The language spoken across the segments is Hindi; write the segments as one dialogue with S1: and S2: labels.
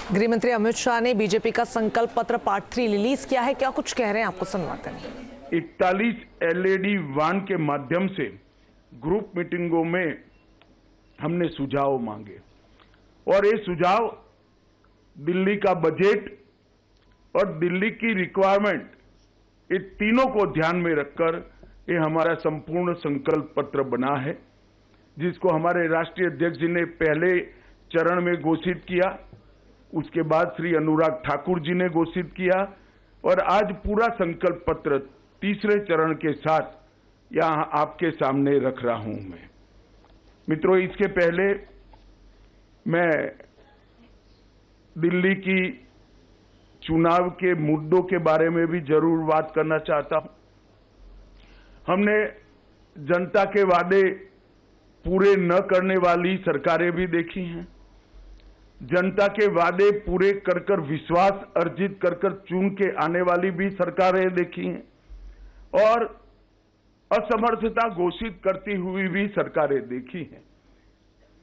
S1: गृह मंत्री अमित शाह ने बीजेपी का संकल्प पत्र पार्ट 3 रिलीज किया है। क्या कुछ कह रहे हैं, आपको सुनवाते हैं।
S2: 41 एलईडी वान के माध्यम से ग्रुप मीटिंगों में हमने सुझाव मांगे और ये सुझाव दिल्ली का बजट और दिल्ली की रिक्वायरमेंट, ये तीनों को ध्यान में रखकर ये हमारा संपूर्ण संकल्प पत्र बना है, जिसको हमारे राष्ट्रीय अध्यक्ष जी ने पहले चरण में घोषित किया, उसके बाद श्री अनुराग ठाकुर जी ने घोषित किया और आज पूरा संकल्प पत्र तीसरे चरण के साथ यहां आपके सामने रख रहा हूं मैं। मित्रों, इसके पहले मैं दिल्ली की चुनाव के मुद्दों के बारे में भी जरूर बात करना चाहता हूं। हमने जनता के वादे पूरे न करने वाली सरकारें भी देखी हैं, जनता के वादे पूरे कर कर विश्वास अर्जित कर कर चुन के आने वाली भी सरकारें देखी हैं और असमर्थता घोषित करती हुई भी सरकारें देखी हैं।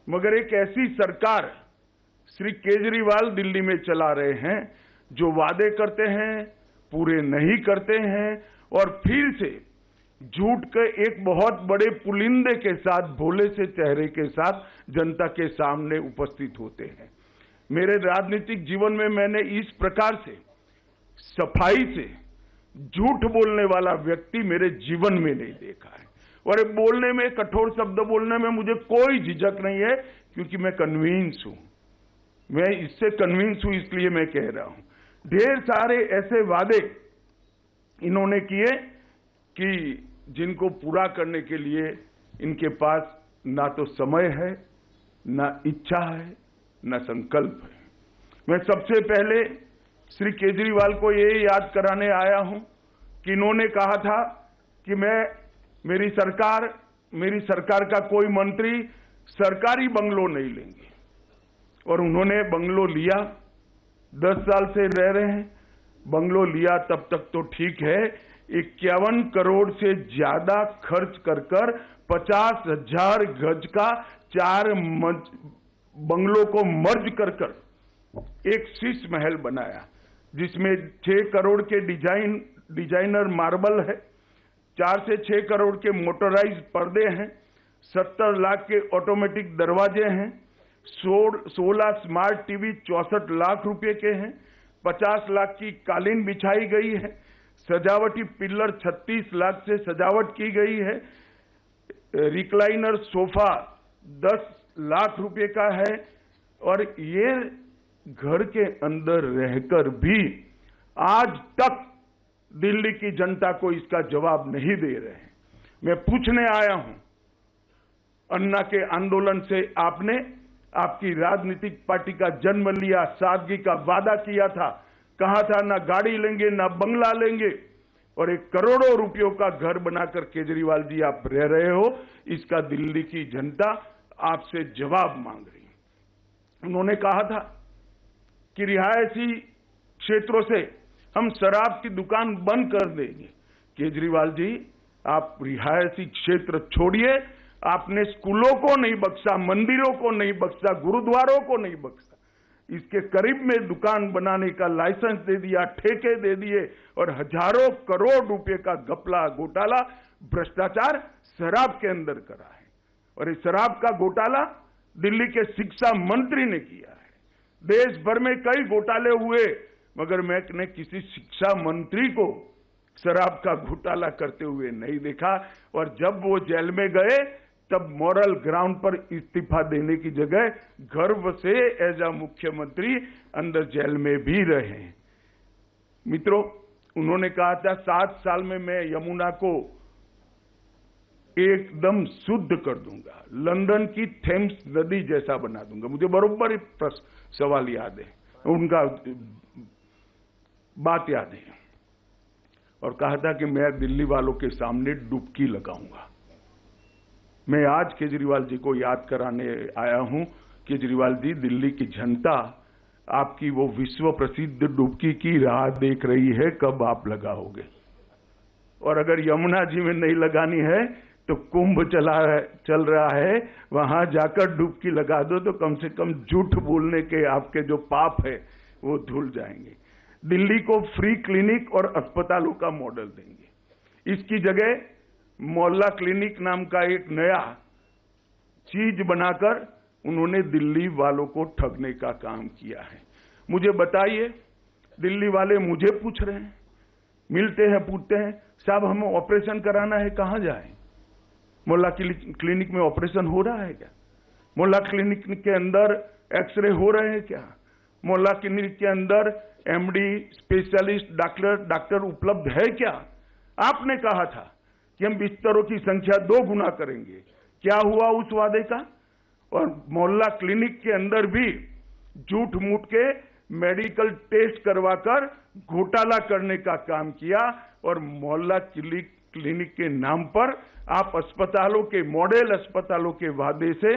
S2: मगर एक ऐसी सरकार श्री केजरीवाल दिल्ली में चला रहे हैं जो वादे करते हैं, पूरे नहीं करते हैं और फिर से झूठ के एक बहुत बड़े पुलिंदे के साथ, भोले से चेहरे के साथ जनता के सामने उपस्थित होते हैं। मेरे राजनीतिक जीवन में मैंने इस प्रकार से सफाई से झूठ बोलने वाला व्यक्ति मेरे जीवन में नहीं देखा है और ये बोलने में, कठोर शब्द बोलने में मुझे कोई झिझक नहीं है, क्योंकि मैं कन्विंस हूं। मैं इससे कन्विंस हूं, इसलिए मैं कह रहा हूं। ढेर सारे ऐसे वादे इन्होंने किए कि जिनको पूरा करने के लिए इनके पास ना तो समय है, ना इच्छा है, न संकल्प है। मैं सबसे पहले श्री केजरीवाल को ये याद कराने आया हूं कि इन्होंने कहा था कि मेरी सरकार का कोई मंत्री सरकारी बंगलो नहीं लेंगे और उन्होंने बंगलो लिया। 10 साल से रह रहे हैं, बंगलो लिया तब तक तो ठीक है। 51 करोड़ से ज्यादा खर्च कर 50,000 गज का 4 बंगलों को मर्ज कर एक शीश महल बनाया, जिसमें 6 करोड़ के डिजाइनर मार्बल है, 4 से 6 करोड़ के मोटराइज्ड पर्दे हैं, 70 लाख के ऑटोमेटिक दरवाजे हैं, 16 स्मार्ट टीवी 64 लाख रुपए के हैं, 50 लाख की कालीन बिछाई गई है, सजावटी पिल्लर 36 लाख से सजावट की गई है, रिक्लाइनर सोफा 10 लाख रुपए का है और ये घर के अंदर रहकर भी आज तक दिल्ली की जनता को इसका जवाब नहीं दे रहे हैं। मैं पूछने आया हूं, अन्ना के आंदोलन से आपने आपकी राजनीतिक पार्टी का जन्म लिया, सादगी का वादा किया था, कहा था ना गाड़ी लेंगे ना बंगला लेंगे और 1 करोड़ों रुपयों का घर बनाकर केजरीवाल जी आप रह रहे हो। इसका दिल्ली की जनता आपसे जवाब मांग रही है। उन्होंने कहा था कि रिहायशी क्षेत्रों से हम शराब की दुकान बंद कर देंगे। केजरीवाल जी, आप रिहायशी क्षेत्र छोड़िए, आपने स्कूलों को नहीं बख्शा, मंदिरों को नहीं बख्शा, गुरुद्वारों को नहीं बख्शा, इसके करीब में दुकान बनाने का लाइसेंस दे दिया, ठेके दे दिए और हजारों करोड़ रुपए का घपला, घोटाला, भ्रष्टाचार शराब के अंदर करा है और इस शराब का घोटाला दिल्ली के शिक्षा मंत्री ने किया है। देश भर में कई घोटाले हुए, मगर मैंने किसी शिक्षा मंत्री को शराब का घोटाला करते हुए नहीं देखा और जब वो जेल में गए तब मॉरल ग्राउंड पर इस्तीफा देने की जगह गर्व से एज अ मुख्यमंत्री अंदर जेल में भी रहे। मित्रों, उन्होंने कहा था 7 साल में मैं यमुना को एकदम शुद्ध कर दूंगा, लंदन की थेम्स नदी जैसा बना दूंगा। मुझे बरोबर सवाल याद है, उनका बात याद है और कहा था कि मैं दिल्ली वालों के सामने डुबकी लगाऊंगा। मैं आज केजरीवाल जी को याद कराने आया हूं, केजरीवाल जी, दिल्ली की जनता आपकी वो विश्व प्रसिद्ध डुबकी की राह देख रही है, कब आप लगाओगे। और अगर यमुना जी में नहीं लगानी है तो कुंभ चल रहा है, वहां जाकर डुबकी लगा दो तो कम से कम झूठ बोलने के आपके जो पाप है वो धुल जाएंगे। दिल्ली को फ्री क्लिनिक और अस्पतालों का मॉडल देंगे। इसकी जगह मोहल्ला क्लिनिक नाम का एक नया चीज बनाकर उन्होंने दिल्ली वालों को ठगने का काम किया है। मुझे बताइए, दिल्ली वाले मुझे पूछ रहे हैं, मिलते हैं, पूछते हैं, साहब हमें ऑपरेशन कराना है, कहां जाएं? मोहल्ला क्लिनिक में ऑपरेशन हो रहा है क्या? मोहल्ला क्लिनिक के अंदर एक्सरे हो रहे हैं क्या? मोहल्ला क्लिनिक के अंदर एमडी, स्पेशलिस्ट डॉक्टर उपलब्ध है क्या? आपने कहा था कि हम बिस्तरों की संख्या 2 गुना करेंगे। क्या हुआ उस वादे का? और मोहल्ला क्लिनिक के अंदर भी झूठ मूठ के मेडिकल टेस्ट करवाकर घोटाला करने का काम किया और मोहल्ला क्लिनिक के नाम पर आप अस्पतालों के, मॉडल अस्पतालों के वादे से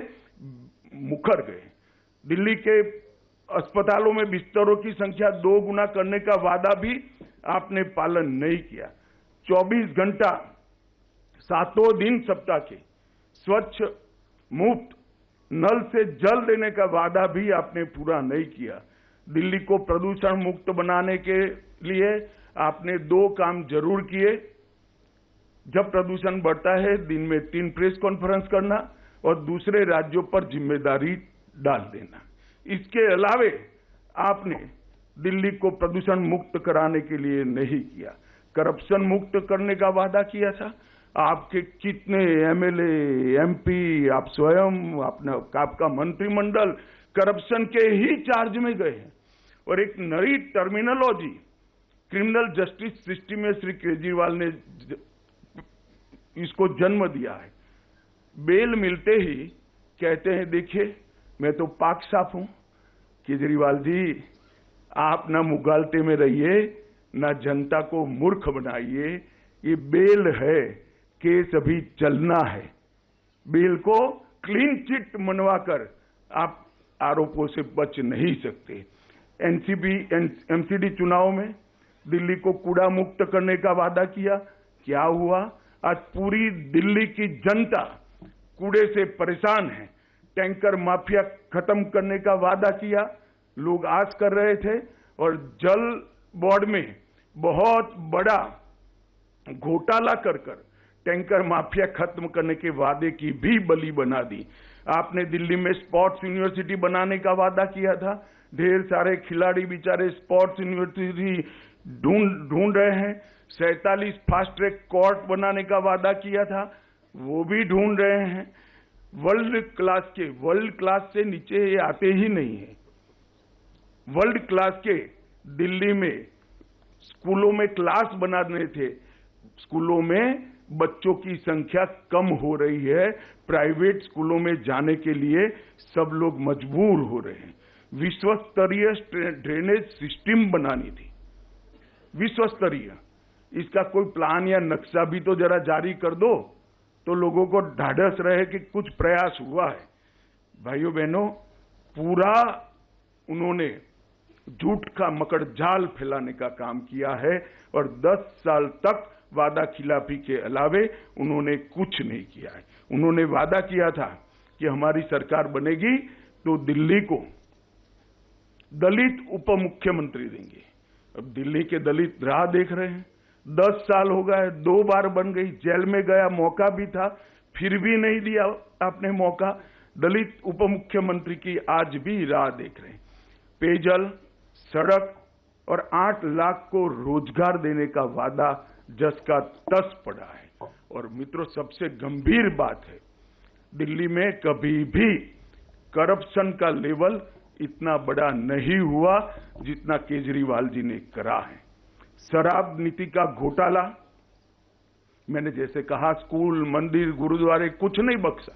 S2: मुकर गए। दिल्ली के अस्पतालों में बिस्तरों की संख्या 2 गुना करने का वादा भी आपने पालन नहीं किया। 24 घंटा 7 दिन सप्ताह के स्वच्छ मुफ्त नल से जल देने का वादा भी आपने पूरा नहीं किया। दिल्ली को प्रदूषण मुक्त बनाने के लिए आपने 2 काम जरूर किए। जब प्रदूषण बढ़ता है दिन में 3 प्रेस कॉन्फ्रेंस करना और दूसरे राज्यों पर जिम्मेदारी डाल देना। इसके अलावे आपने दिल्ली को प्रदूषण मुक्त कराने के लिए नहीं किया। करप्शन मुक्त करने का वादा किया था। आपके कितने एमएलए, एमपी, आप स्वयं, आपका मंत्रिमंडल करप्शन के ही चार्ज में गए हैं। और एक नई टर्मिनोलॉजी क्रिमिनल जस्टिस सिस्टम में श्री केजरीवाल ने इसको जन्म दिया है। बेल मिलते ही कहते हैं, देखिए मैं तो पाक साफ हूं। केजरीवाल जी, आप ना मुगालते में रहिए, ना जनता को मूर्ख बनाइए। ये बेल है, केस अभी चलना है। बेल को क्लीन चिट मनवाकर आप आरोपों से बच नहीं सकते। एमसीडी चुनाव में दिल्ली को कूड़ा मुक्त करने का वादा किया, क्या हुआ? आज पूरी दिल्ली की जनता कूड़े से परेशान है। टैंकर माफिया खत्म करने का वादा किया, लोग आस कर रहे थे, और जल बोर्ड में बहुत बड़ा घोटाला कर टैंकर माफिया खत्म करने के वादे की भी बलि बना दी। आपने दिल्ली में स्पोर्ट्स यूनिवर्सिटी बनाने का वादा किया था। ढेर सारे खिलाड़ी बेचारे स्पोर्ट्स यूनिवर्सिटी ढूंढ रहे हैं। 47 फास्ट ट्रैक कोर्ट बनाने का वादा किया था, वो भी ढूंढ रहे हैं। वर्ल्ड क्लास से नीचे ये आते ही नहीं है। वर्ल्ड क्लास के दिल्ली में स्कूलों में क्लास बनाने थे। स्कूलों में बच्चों की संख्या कम हो रही है। प्राइवेट स्कूलों में जाने के लिए सब लोग मजबूर हो रहे हैं। विश्व स्तरीय ड्रेनेज सिस्टम बनानी थी, विश्व स्तरीय। इसका कोई प्लान या नक्शा भी तो जरा जारी कर दो, तो लोगों को ढाढ़स रहे कि कुछ प्रयास हुआ है। भाइयों बहनों, पूरा उन्होंने झूठ का मकड़ जाल फैलाने का काम किया है और 10 साल तक वादा खिलाफी के अलावे उन्होंने कुछ नहीं किया है। उन्होंने वादा किया था कि हमारी सरकार बनेगी तो दिल्ली को दलित उप मुख्यमंत्री देंगे। अब दिल्ली के दलित राह देख रहे हैं। 10 साल हो गए, 2 बार बन गई, जेल में गया, मौका भी था, फिर भी नहीं दिया आपने मौका। दलित उप मुख्यमंत्री की आज भी राह देख रहे हैं। पेयजल, सड़क और 8 लाख को रोजगार देने का वादा जस का तस पड़ा है। और मित्रों, सबसे गंभीर बात है, दिल्ली में कभी भी करप्शन का लेवल इतना बड़ा नहीं हुआ जितना केजरीवाल जी ने करा है। शराब नीति का घोटाला, मैंने जैसे कहा, स्कूल, मंदिर, गुरुद्वारे कुछ नहीं बख्शा।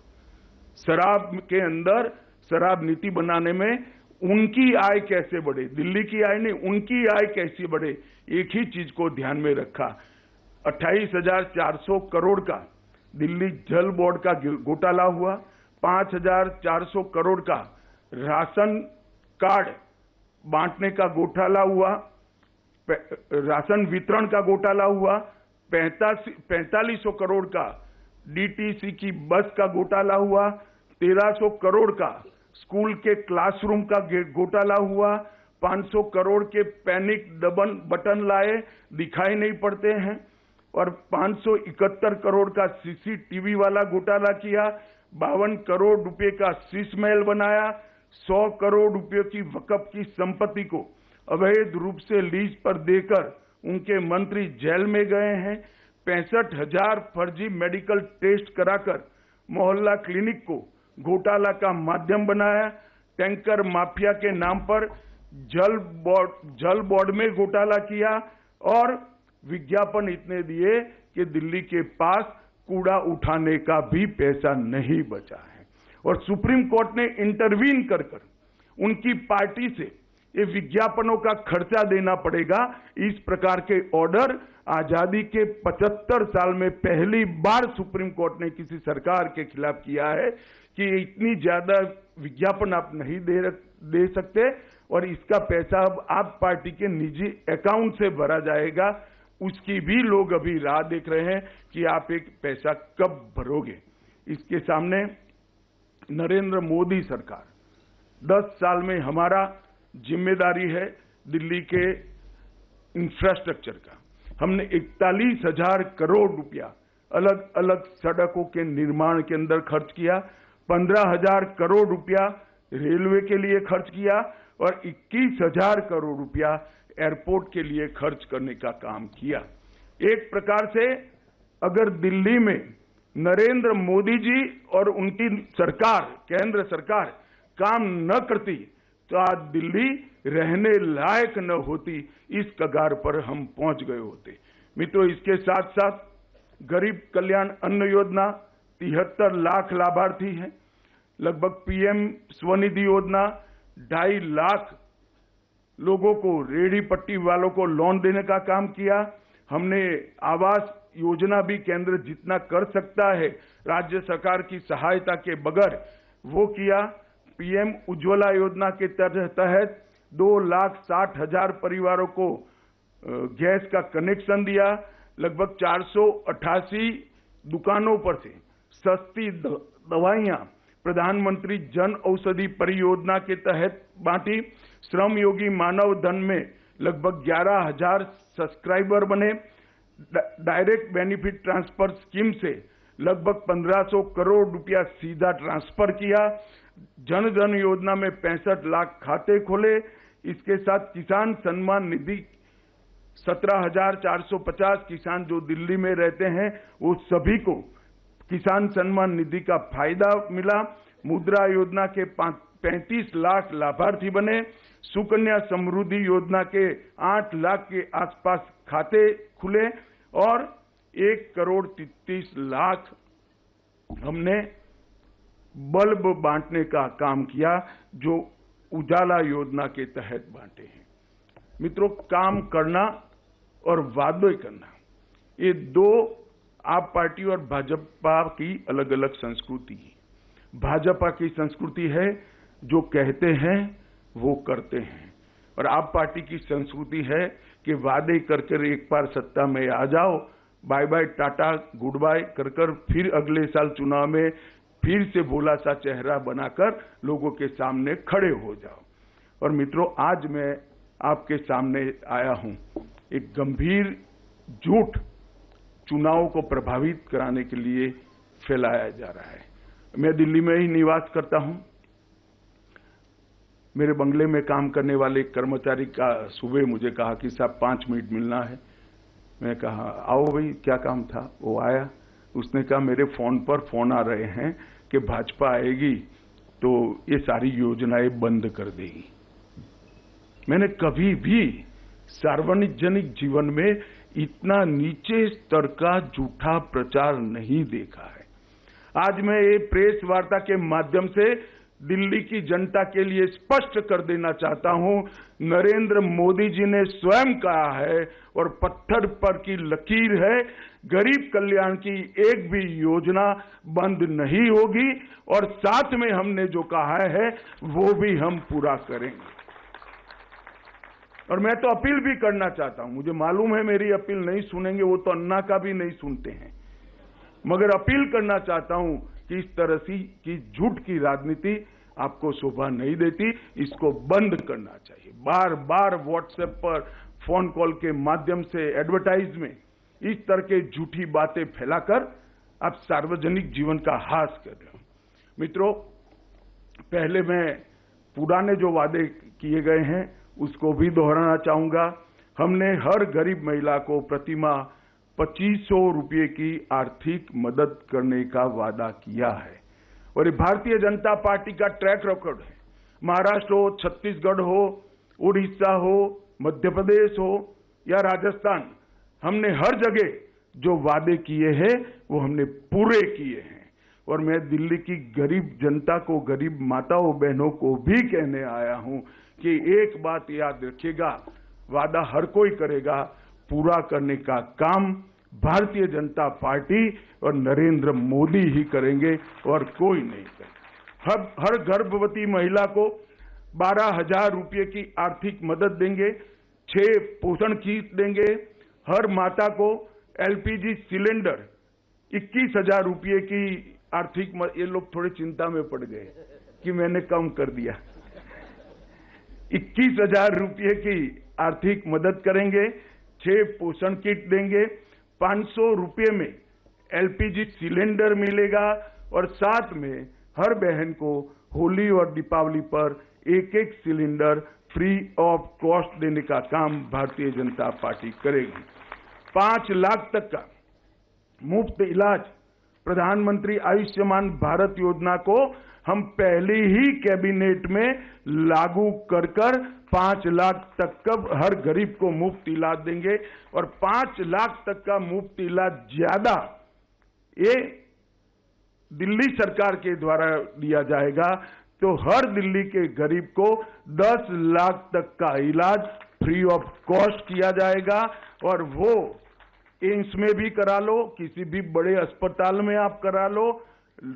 S2: शराब के अंदर शराब नीति बनाने में उनकी आय कैसे बढ़े, दिल्ली की आय नहीं, उनकी आय कैसे बढ़े, एक ही चीज को ध्यान में रखा। 28,400 करोड़ का दिल्ली जल बोर्ड का घोटाला हुआ। 5,400 करोड़ का राशन कार्ड बांटने का घोटाला हुआ। राशन वितरण का घोटाला हुआ। 4500 करोड़ का डीटीसी की बस का घोटाला हुआ, 1300 करोड़ का स्कूल के क्लासरूम का घोटाला हुआ, 500 करोड़ के पैनिक बटन लाए, दिखाई नहीं पड़ते हैं, और 571 करोड़ का सीसीटीवी वाला घोटाला किया, 52 करोड़ रुपए का शीश महल बनाया, 100 करोड़ रुपए की वक्फ की संपत्ति को अवैध रूप से लीज पर देकर उनके मंत्री जेल में गए हैं, 65,000 फर्जी मेडिकल टेस्ट कराकर मोहल्ला क्लिनिक को घोटाला का माध्यम बनाया, टैंकर माफिया के नाम पर जल बोर्ड में घोटाला किया, और विज्ञापन इतने दिए कि दिल्ली के पास कूड़ा उठाने का भी पैसा नहीं बचा है। और सुप्रीम कोर्ट ने इंटरवीन कर उनकी पार्टी से ये विज्ञापनों का खर्चा देना पड़ेगा, इस प्रकार के ऑर्डर आजादी के 75 साल में पहली बार सुप्रीम कोर्ट ने किसी सरकार के खिलाफ किया है कि इतनी ज्यादा विज्ञापन आप नहीं दे सकते, और इसका पैसा अब आप पार्टी के निजी अकाउंट से भरा जाएगा। उसकी भी लोग अभी राह देख रहे हैं कि आप एक पैसा कब भरोगे। इसके सामने नरेंद्र मोदी सरकार 10 साल में हमारा जिम्मेदारी है दिल्ली के इंफ्रास्ट्रक्चर का। हमने 41,000 करोड़ रुपया अलग अलग सड़कों के निर्माण के अंदर खर्च किया, 15,000 करोड़ रुपया रेलवे के लिए खर्च किया, और 21,000 करोड़ रुपया एयरपोर्ट के लिए खर्च करने का काम किया। एक प्रकार से अगर दिल्ली में नरेंद्र मोदी जी और उनकी सरकार, केंद्र सरकार काम न करती तो आज दिल्ली रहने लायक न होती, इस कगार पर हम पहुंच गए होते। मित्रों, इसके साथ साथ गरीब कल्याण अन्न योजना 73 लाख लाभार्थी हैं, लगभग पीएम स्वनिधि योजना 2.5 लाख लोगों को, रेहड़ी पट्टी वालों को लोन देने का काम किया। हमने आवास योजना भी केंद्र जितना कर सकता है राज्य सरकार की सहायता के बगैर वो किया। पीएम उज्ज्वला योजना के तहत 2,60,000 परिवारों को गैस का कनेक्शन दिया। लगभग 488 दुकानों पर से सस्ती दवाइयां प्रधानमंत्री जन औषधि परियोजना के तहत बांटी। श्रम योगी मानव धन में लगभग 11,000 सब्सक्राइबर बने। डायरेक्ट बेनिफिट ट्रांसफर स्कीम से लगभग 1,500 करोड़ रुपया सीधा ट्रांसफर किया। जन धन योजना में 65 लाख खाते खोले। इसके साथ किसान सम्मान निधि 17,450 किसान जो दिल्ली में रहते हैं वो सभी को किसान सम्मान निधि का फायदा मिला। मुद्रा योजना के 35 लाख लाभार्थी बने। सुकन्या समृद्धि योजना के 8 लाख के आसपास खाते खुले, और 1,33 लाख हमने बल्ब बांटने का काम किया जो उजाला योजना के तहत बांटे हैं। मित्रों, काम करना और वादे करना, ये दो आप पार्टी और भाजपा की अलग अलग संस्कृति है। भाजपा की संस्कृति है जो कहते हैं वो करते हैं, और आप पार्टी की संस्कृति है कि वादे कर एक बार सत्ता में आ जाओ, bye bye tata good bye कर फिर अगले साल चुनाव में फिर से भोला सा चेहरा बनाकर लोगों के सामने खड़े हो जाओ। और मित्रों, आज मैं आपके सामने आया हूं एक गंभीर झूठ चुनाव को प्रभावित कराने के लिए फैलाया जा रहा है। मैं दिल्ली में ही निवास करता हूं। मेरे बंगले में काम करने वाले कर्मचारी का सुबह मुझे कहा कि साहब 5 मिनट मिलना है। मैं कहा आओ भाई, क्या काम था। वो आया, उसने कहा मेरे फोन पर फोन आ रहे हैं कि भाजपा आएगी तो ये सारी योजनाएं बंद कर देगी। मैंने कभी भी सार्वजनिक जीवन में इतना नीचे स्तर का झूठा प्रचार नहीं देखा है। आज मैं ये प्रेस वार्ता के माध्यम से दिल्ली की जनता के लिए स्पष्ट कर देना चाहता हूं, नरेंद्र मोदी जी ने स्वयं कहा है और पत्थर पर की लकीर है, गरीब कल्याण की एक भी योजना बंद नहीं होगी, और साथ में हमने जो कहा है वो भी हम पूरा करेंगे। और मैं तो अपील भी करना चाहता हूं, मुझे मालूम है मेरी अपील नहीं सुनेंगे, वो तो अन्ना का भी नहीं सुनते हैं। मगर अपील करना चाहता हूं कि इस तरह की झूठ की राजनीति आपको शोभा नहीं देती, इसको बंद करना चाहिए। बार बार व्हाट्सएप पर फोन कॉल के माध्यम से एडवर्टाइज में इस तरह के झूठी बातें फैलाकर आप सार्वजनिक जीवन का हास कर रहे हो। मित्रों, पहले मैं पुराने जो वादे किए गए हैं उसको भी दोहराना चाहूंगा। हमने हर गरीब महिला को प्रतिमाह 2500 रुपये की आर्थिक मदद करने का वादा किया है और ये भारतीय जनता पार्टी का ट्रैक रिकॉर्ड है। महाराष्ट्र हो, छत्तीसगढ़ हो, उड़ीसा हो, मध्य प्रदेश हो या राजस्थान, हमने हर जगह जो वादे किए हैं वो हमने पूरे किए हैं। और मैं दिल्ली की गरीब जनता को, गरीब माताओं बहनों को भी कहने आया हूं कि एक बात याद रखिएगा, वादा हर कोई करेगा, पूरा करने का काम भारतीय जनता पार्टी और नरेंद्र मोदी ही करेंगे और कोई नहीं करेगा। हर गर्भवती महिला को 12,000 रुपये की आर्थिक मदद देंगे, 6 पोषण किट देंगे, हर माता को एलपीजी सिलेंडर 21,000 रुपये की आर्थिक ये लोग थोड़े चिंता में पड़ गए कि मैंने कम कर दिया। 21,000 रुपये की आर्थिक मदद करेंगे, 6 पोषण किट देंगे, 500 रुपये में एलपीजी सिलेंडर मिलेगा और साथ में हर बहन को होली और दीपावली पर एक सिलेंडर फ्री ऑफ कॉस्ट देने का काम भारतीय जनता पार्टी करेगी। 5 लाख तक का मुफ्त इलाज, प्रधानमंत्री आयुष्मान भारत योजना को हम पहले ही कैबिनेट में लागू कर 5 लाख तक का हर गरीब को मुफ्त इलाज देंगे और 5 लाख तक का मुफ्त इलाज ज्यादा ये दिल्ली सरकार के द्वारा दिया जाएगा। तो हर दिल्ली के गरीब को 10 लाख तक का इलाज फ्री ऑफ कॉस्ट किया जाएगा और वो एम्स में भी करा लो, किसी भी बड़े अस्पताल में आप करा लो,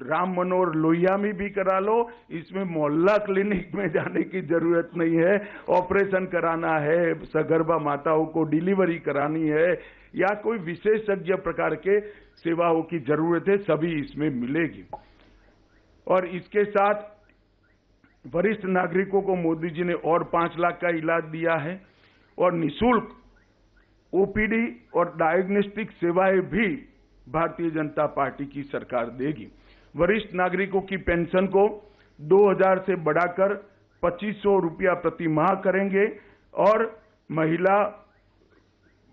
S2: राम मनोहर लोहिया में भी करा लो। इसमें मोहल्ला क्लिनिक में जाने की जरूरत नहीं है। ऑपरेशन कराना है, सगर्भा माताओं को डिलीवरी करानी है या कोई विशेषज्ञ प्रकार के सेवाओं की जरूरत है, सभी इसमें मिलेगी। और इसके साथ वरिष्ठ नागरिकों को मोदी जी ने और 5 लाख का इलाज दिया है और निःशुल्क ओपीडी और डायग्नोस्टिक सेवाएं भी भारतीय जनता पार्टी की सरकार देगी। वरिष्ठ नागरिकों की पेंशन को 2,000 से बढ़ाकर 2,500 रुपया प्रति माह करेंगे और महिला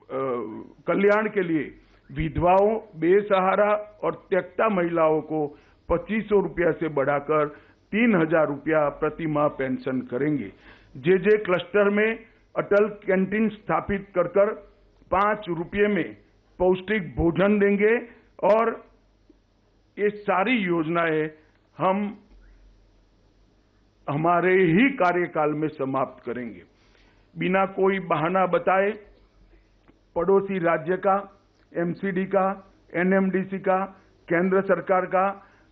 S2: कल्याण के लिए विधवाओं, बेसहारा और त्यक्ता महिलाओं को 2,500 रुपया से बढ़ाकर 3,000 रुपया प्रति माह पेंशन करेंगे। जे क्लस्टर में अटल कैंटीन स्थापित कर 5 रुपये में पौष्टिक भोजन देंगे और ये सारी योजनाएं हम हमारे ही कार्यकाल में समाप्त करेंगे। बिना कोई बहाना बताए पड़ोसी राज्य का, एमसीडी का, एनएमडीसी का, केंद्र सरकार का,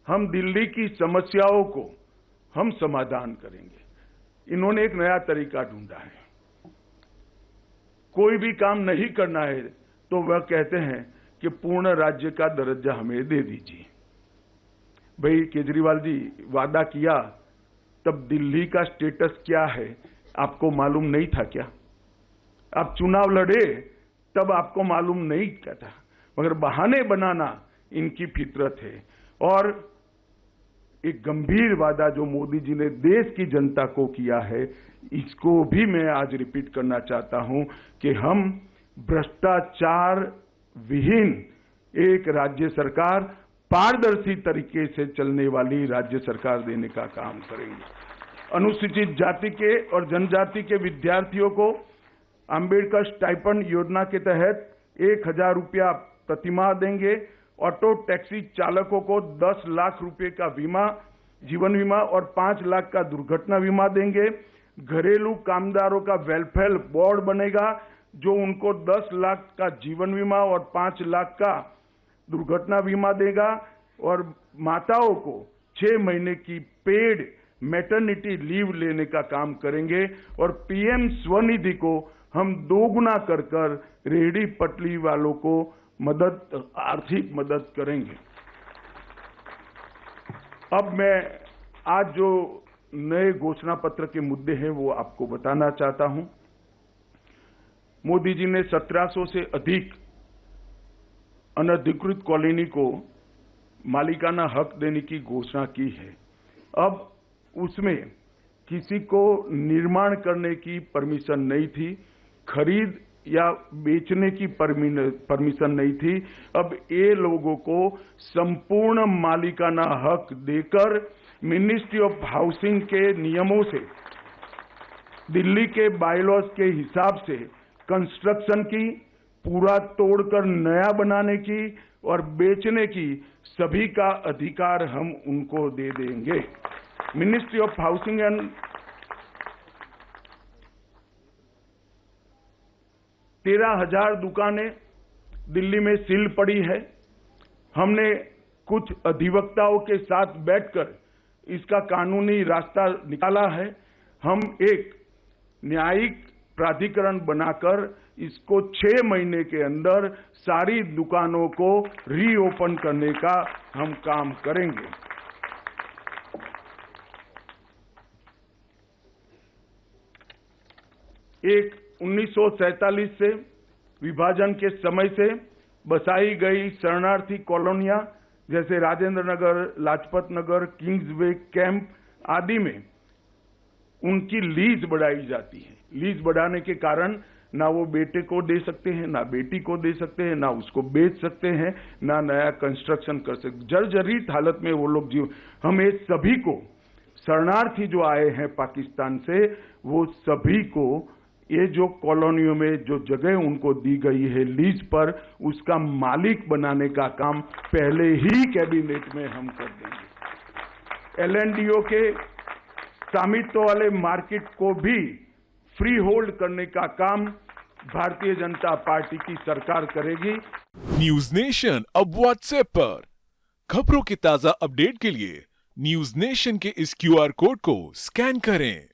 S2: हम दिल्ली की समस्याओं को हम समाधान करेंगे। इन्होंने एक नया तरीका ढूंढा है। कोई भी काम नहीं करना है तो वह कहते हैं कि पूर्ण राज्य का दर्जा हमें दे दीजिए। भाई केजरीवाल जी, वादा किया तब दिल्ली का स्टेटस क्या है आपको मालूम नहीं था क्या? आप चुनाव लड़े तब आपको मालूम नहीं क्या था? मगर बहाने बनाना इनकी फितरत है। और एक गंभीर वादा जो मोदी जी ने देश की जनता को किया है, इसको भी मैं आज रिपीट करना चाहता हूं कि हम भ्रष्टाचार विहीन एक राज्य सरकार, पारदर्शी तरीके से चलने वाली राज्य सरकार देने का काम करेंगे। अनुसूचित जाति के और जनजाति के विद्यार्थियों को अंबेडकर स्टाइपेंड योजना के तहत 1,000 रुपया प्रतिमाह देंगे। ऑटो टैक्सी चालकों को 10 लाख रुपए का बीमा, जीवन बीमा और 5 लाख का दुर्घटना बीमा देंगे। घरेलू कामदारों का वेलफेयर बोर्ड बनेगा जो उनको 10 लाख का जीवन बीमा और 5 लाख का दुर्घटना बीमा देगा और माताओं को 6 महीने की पेड मैटरनिटी लीव लेने का काम करेंगे और पीएम स्वनिधि को हम दोगुना कर रेहड़ी पटरी वालों को आर्थिक मदद करेंगे। अब मैं आज जो नए घोषणा पत्र के मुद्दे हैं वो आपको बताना चाहता हूं। मोदी जी ने 1700 से अधिक अनधिकृत कॉलोनी को मालिकाना हक देने की घोषणा की है। अब उसमें किसी को निर्माण करने की परमिशन नहीं थी, खरीद या बेचने की परमिशन नहीं थी। अब ये लोगों को संपूर्ण मालिकाना हक देकर मिनिस्ट्री ऑफ हाउसिंग के नियमों से, दिल्ली के बायलॉज के हिसाब से कंस्ट्रक्शन की, पूरा तोड़कर नया बनाने की और बेचने की सभी का अधिकार हम उनको दे देंगे। मिनिस्ट्री ऑफ हाउसिंग एंड 13,000 दुकानें दिल्ली में सील पड़ी है। हमने कुछ अधिवक्ताओं के साथ बैठकर इसका कानूनी रास्ता निकाला है। हम एक न्यायिक प्राधिकरण बनाकर इसको 6 महीने के अंदर सारी दुकानों को रीओपन करने का हम काम करेंगे। एक 1947 से विभाजन के समय से बसाई गई शरणार्थी कॉलोनियां जैसे राजेंद्र नगर, लाजपत नगर, किंग्सवे कैंप आदि में उनकी लीज बढ़ाई जाती है। लीज बढ़ाने के कारण ना वो बेटे को दे सकते हैं, ना बेटी को दे सकते हैं, ना उसको बेच सकते हैं, ना नया कंस्ट्रक्शन कर सकते। जर्जरित हालत में वो लोग जीव। हम ये सभी को, शरणार्थी जो आए हैं पाकिस्तान से, वो सभी को ये जो कॉलोनियों में जो जगह उनको दी गई है लीज पर, उसका मालिक बनाने का काम पहले ही कैबिनेट में हम कर देंगे। LNDO के स्वामित्व वाले मार्केट को भी फ्री होल्ड करने का काम भारतीय जनता पार्टी की सरकार करेगी।
S3: न्यूज नेशन अब व्हाट्सएप पर खबरों के ताजा अपडेट के लिए न्यूज नेशन के इस QR कोड को स्कैन करें।